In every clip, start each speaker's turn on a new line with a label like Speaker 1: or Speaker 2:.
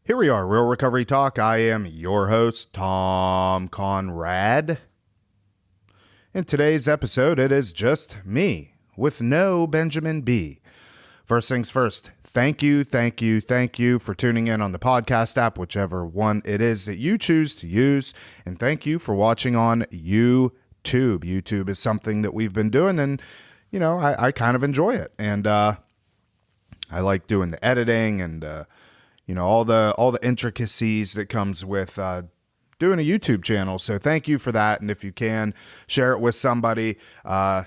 Speaker 1: Here we are, Real Recovery Talk. I am your host, Tom Conrad. In today's episode, it is just me with no Benjamin B. First things first, thank you for tuning in on the podcast app, whichever one it is that you choose to use. And thank you for watching on YouTube. YouTube is something that we've been doing, and, I kind of enjoy it. And I like doing the editing and, all the intricacies that comes with doing a YouTube channel. So thank you for that. And if you can, share it with somebody,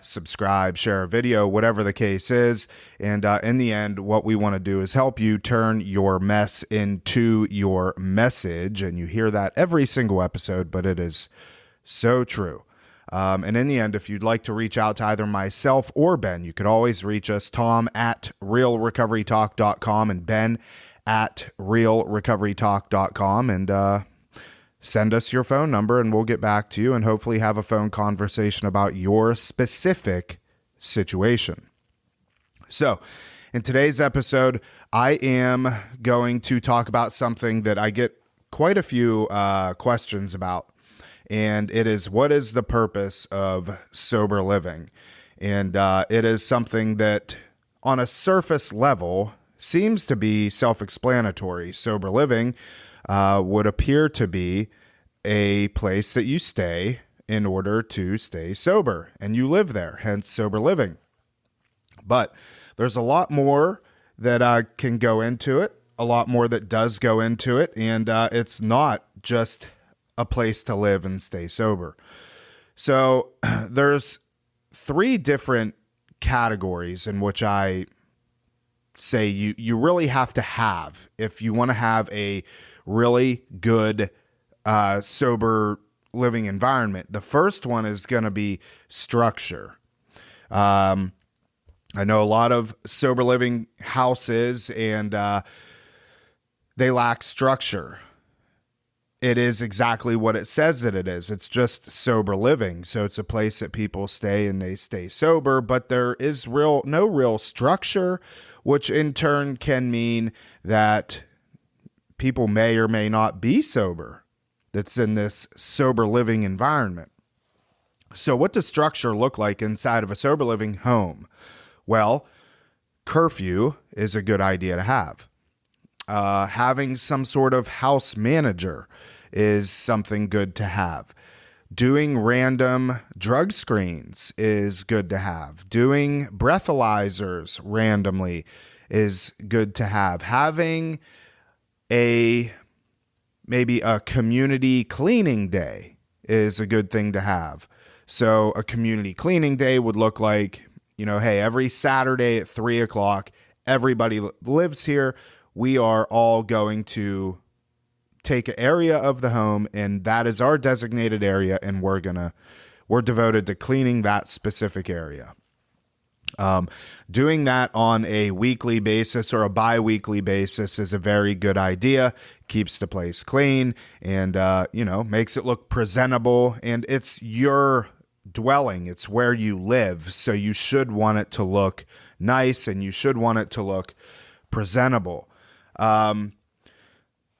Speaker 1: subscribe, share a video, whatever the case is. And in the end, what we want to do is help you turn your mess into your message. And you hear that every single episode, but it is so true. And in the end, if you'd like to reach out to either myself or Ben, you could always reach us, Tom at realrecoverytalk.com and Ben at realrecoverytalk.com, and send us your phone number and we'll get back to you and hopefully have a phone conversation about your specific situation. So in today's episode, I am going to talk about something that I get quite a few questions about, and it is, what is the purpose of sober living? And it is something that on a surface level seems to be self-explanatory. Sober living would appear to be a place that you stay in order to stay sober, and you live there, hence sober living. But there's a lot more that can go into it, a lot more that does go into it, and it's not just a place to live and stay sober. So there's three different categories in which I say you really have to have if you want to have a really good sober living environment. The first one is going to be structure. I know a lot of sober living houses, and they lack structure. It is exactly what it says that it is. It's just sober living. So it's a place that people stay and they stay sober, but there is no real structure, which in turn can mean that people may or may not be sober that's in this sober living environment. So what does structure look like inside of a sober living home? Well, curfew is a good idea to have. Having some sort of house manager is something good to have. Doing random drug screens is good to have. Doing breathalyzers randomly is good to have. Having maybe a community cleaning day is a good thing to have. So a community cleaning day would look like, hey, every Saturday at 3:00, everybody lives here. We are all going to take an area of the home, and that is our designated area, and we're devoted to cleaning that specific area. Doing that on a weekly basis or a bi-weekly basis is a very good idea. Keeps the place clean and, makes it look presentable, and it's your dwelling. It's where you live. So you should want it to look nice and you should want it to look presentable.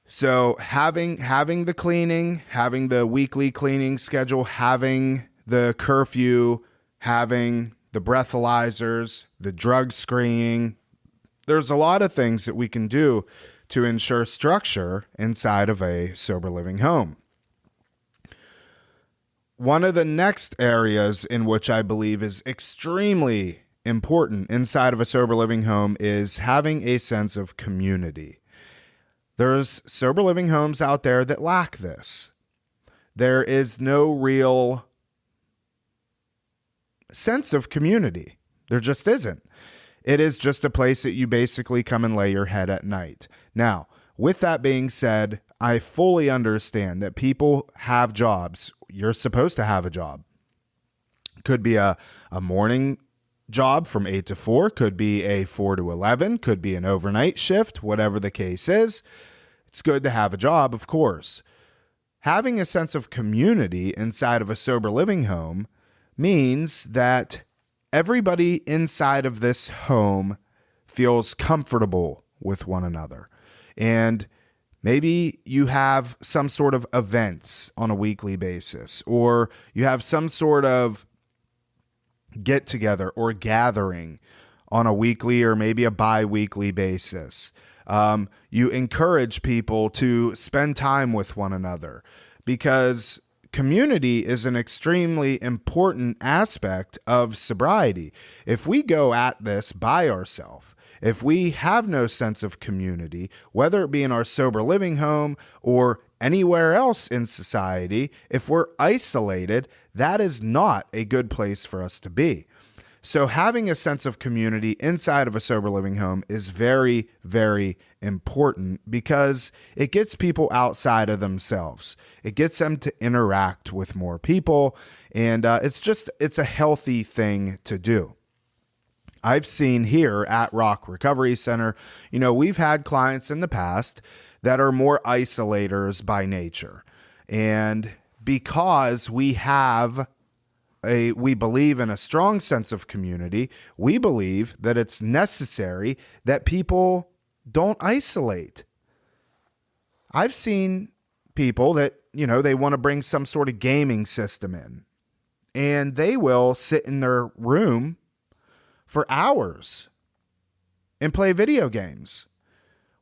Speaker 1: So having the cleaning, having the weekly cleaning schedule, having the curfew, having the breathalyzers, the drug screening, there's a lot of things that we can do to ensure structure inside of a sober living home. One of the next areas in which I believe is extremely important inside of a sober living home is having a sense of community. There's sober living homes out there that lack this. There is no real sense of community. There just isn't. It is just a place that you basically come and lay your head at night. Now, with that being said, I fully understand that people have jobs. You're supposed to have a job. Could be a morning job from 8 to 4, could be a 4 to 11, could be an overnight shift, whatever the case is. It's good to have a job, of course. Having a sense of community inside of a sober living home means that everybody inside of this home feels comfortable with one another. And Maybe you have some sort of events on a weekly basis, or you have some sort of get together or gathering on a weekly or maybe a bi-weekly basis. You encourage people to spend time with one another, because community is an extremely important aspect of sobriety. If we go at this by ourselves, if we have no sense of community, whether it be in our sober living home or anywhere else in society, if we're isolated, that is not a good place for us to be. So having a sense of community inside of a sober living home is very, very important, because it gets people outside of themselves. It gets them to interact with more people, and it's a healthy thing to do. I've seen here at Rock Recovery Center, we've had clients in the past that are more isolators by nature. And because we believe in a strong sense of community, we believe that it's necessary that people don't isolate. I've seen people that, they want to bring some sort of gaming system in, and they will sit in their room for hours and play video games,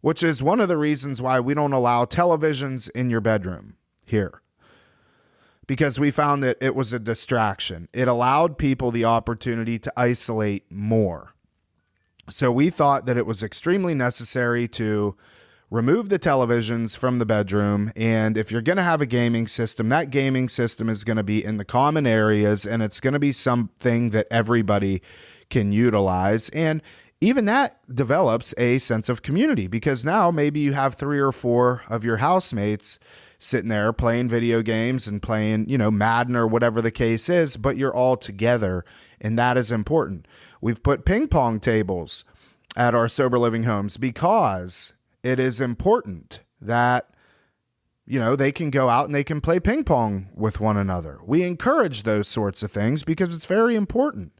Speaker 1: which is one of the reasons why we don't allow televisions in your bedroom here, because we found that it was a distraction. It allowed people the opportunity to isolate more. So we thought that it was extremely necessary to remove the televisions from the bedroom. And if you're going to have a gaming system, that gaming system is going to be in the common areas, and it's going to be something that everybody can utilize. And even that develops a sense of community, because now maybe you have 3 or 4 of your housemates sitting there playing video games and playing, Madden or whatever the case is, but you're all together, and that is important. We've put ping pong tables at our sober living homes because it is important that, they can go out and they can play ping pong with one another. We encourage those sorts of things because it's very important.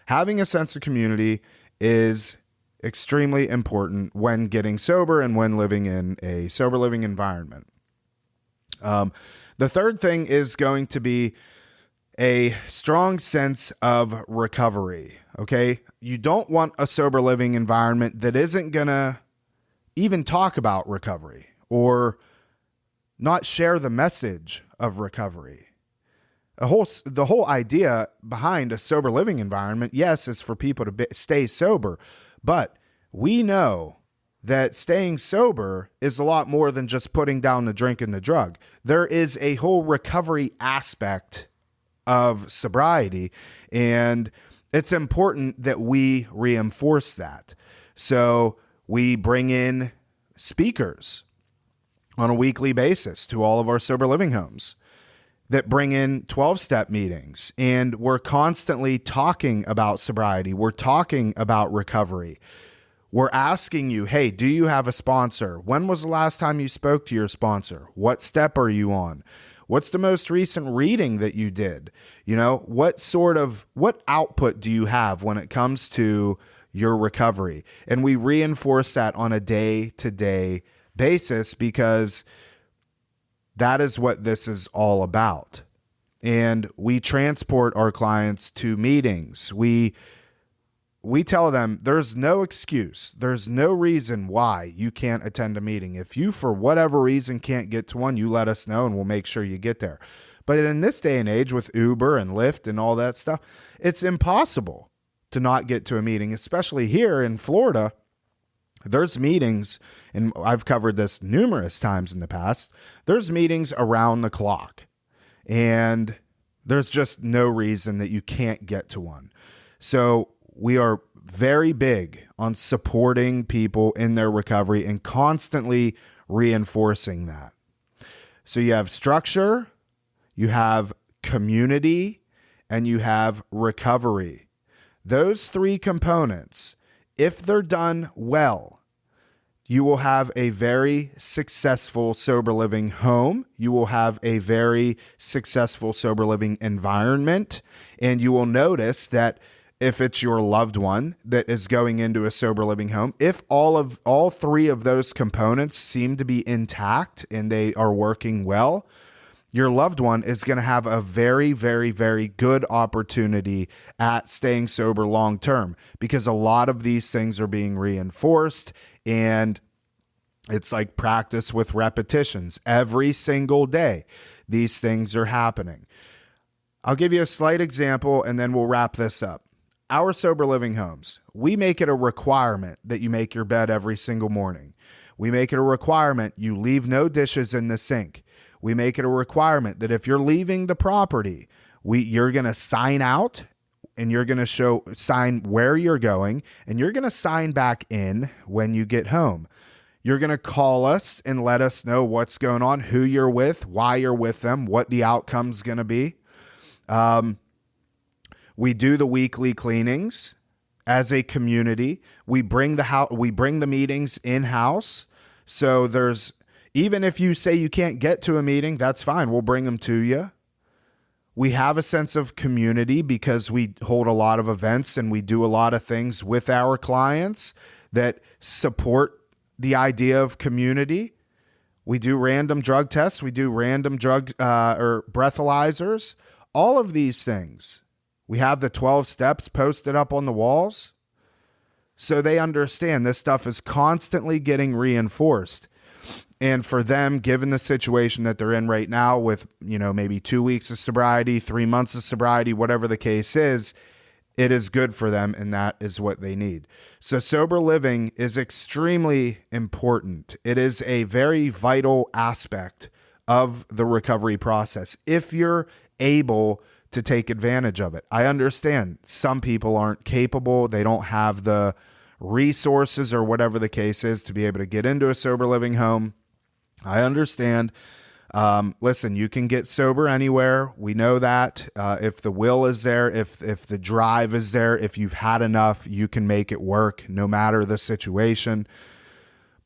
Speaker 1: Having a sense of community is extremely important when getting sober and when living in a sober living environment. The third thing is going to be a strong sense of recovery. Okay. You don't want a sober living environment that isn't going to even talk about recovery or not share the message of recovery. The whole idea behind a sober living environment, yes, is for people to stay sober, but we know that staying sober is a lot more than just putting down the drink and the drug. There is a whole recovery aspect of sobriety, and it's important that we reinforce that. So we bring in speakers on a weekly basis to all of our sober living homes that bring in 12-step meetings, and we're constantly talking about sobriety. We're talking about recovery. We're asking you, hey, do you have a sponsor? When was the last time you spoke to your sponsor? What step are you on? What's the most recent reading that you did? What output do you have when it comes to your recovery? And we reinforce that on a day-to-day basis, because that is what this is all about. And we transport our clients to meetings. We tell them there's no excuse. There's no reason why you can't attend a meeting. If you, for whatever reason, can't get to one, you let us know and we'll make sure you get there. But in this day and age with Uber and Lyft and all that stuff, it's impossible to not get to a meeting, especially here in Florida. There's meetings, and I've covered this numerous times in the past. There's meetings around the clock, and there's just no reason that you can't get to one. So we are very big on supporting people in their recovery and constantly reinforcing that. So you have structure, you have community, and you have recovery. Those 3 components, if they're done well, you will have a very successful sober living home. You will have a very successful sober living environment. And you will notice that if it's your loved one that is going into a sober living home, if all three of those components seem to be intact and they are working well, your loved one is going to have a very, very, very good opportunity at staying sober long term, because a lot of these things are being reinforced, and it's like practice with repetitions. Every single day, these things are happening. I'll give you a slight example and then we'll wrap this up. Our sober living homes, we make it a requirement that you make your bed every single morning. We make it a requirement you leave no dishes in the sink. We make it a requirement that if you're leaving the property, you're going to sign out and you're going to sign where you're going, and you're going to sign back in when you get home. You're going to call us and let us know what's going on, who you're with, why you're with them, what the outcome's going to be. We do the weekly cleanings as a community. We bring the meetings in-house. So even if you say you can't get to a meeting, that's fine. We'll bring them to you. We have a sense of community because we hold a lot of events and we do a lot of things with our clients that support the idea of community. We do random drug tests. We do random drug or breathalyzers. All of these things. We have the 12 steps posted up on the walls. So they understand this stuff is constantly getting reinforced. And for them, given the situation that they're in right now with, maybe 2 weeks of sobriety, 3 months of sobriety, whatever the case is, it is good for them, and that is what they need. So sober living is extremely important. It is a very vital aspect of the recovery process if you're able to take advantage of it. I understand some people aren't capable. They don't have the resources or whatever the case is to be able to get into a sober living home. I understand. Listen, you can get sober anywhere. We know that. If the will is there, if the drive is there, if you've had enough, you can make it work no matter the situation.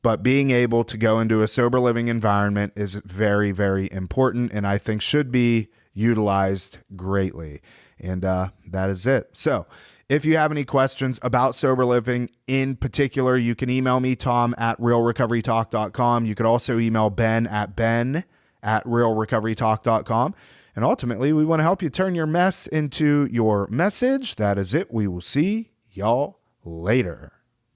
Speaker 1: But being able to go into a sober living environment is very, very important, and I think should be utilized greatly. And that is it. So if you have any questions about sober living in particular, you can email me, tom@realrecoverytalk.com. You could also email ben@realrecoverytalk.com. And ultimately, we want to help you turn your mess into your message. That is it. We will see y'all later.